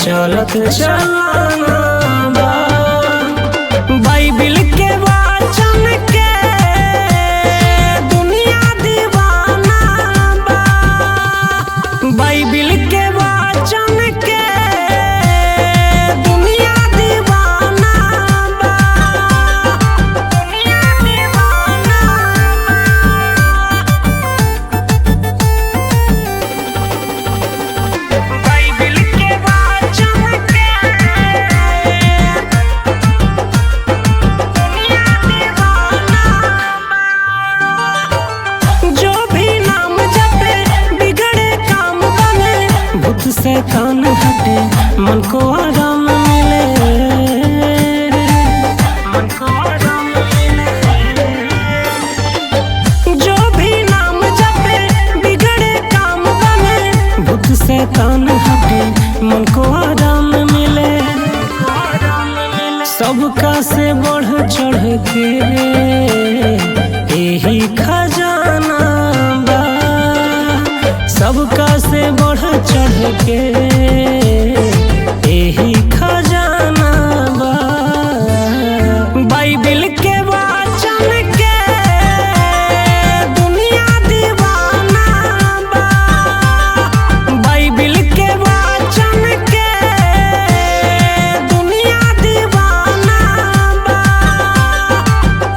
चलत चलाना बा। बाइबिल के वचन के दुनिया दीवाना बा। बाइबिल के वचन के दुनिया दीवाना बा। दुनिया दीवाना बाइबिल के वचन के दुनिया दीवाना जो भी नाम जपे बिगड़े काम बने। भूत से कान हटे मन को आराम मिले। मन को आराम मिले। जो भी नाम जपे बिगड़े काम बने। भूत से कान हटे मन को आराम मिले। सबका से बढ़ चढ़ के यही खजाना बा। सबका से बढ़ चढ़ के यही खजाना बा। बाइबिल के वचन के दुनिया दीवाना बा। बाइबिल के वचन के दुनिया दीवाना बा।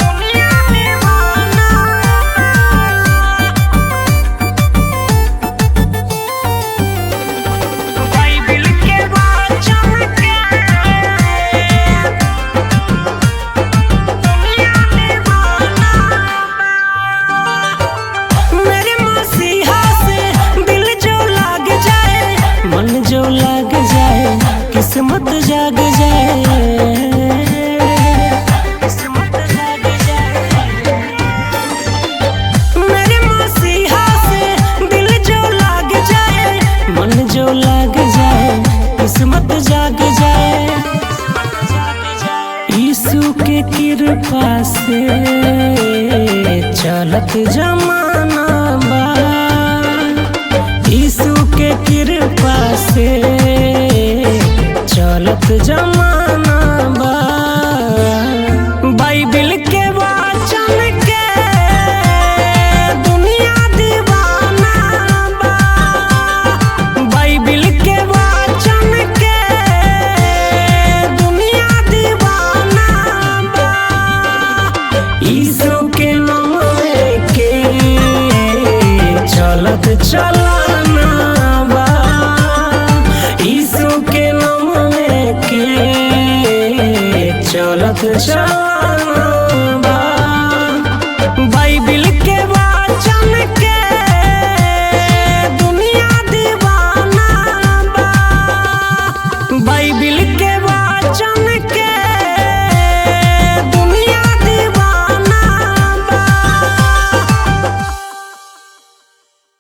दुनिया दीवाना बाइबिल के वचन के दुनिया दीवाना मेरे मसीहा से दिल जो लग जाए। मन जो लग जाए किस्मत जाग जाए। किस्मत जाग जाए। मेरे मसीहा से दिल जो लग जाए। मन जो लग जाए किस्मत जाग जाए। यीशु के कृपा से चलत जमाना बा। यीशु के कृपा से चलत जमाना बा। बाइबिल के वचन के दुनिया दीवाना बा। बाइबिल के वचन के दुनिया दीवाना बा। यीशु के नाम के चलत चलाना बा। यीशु के नाम के चलत चलाना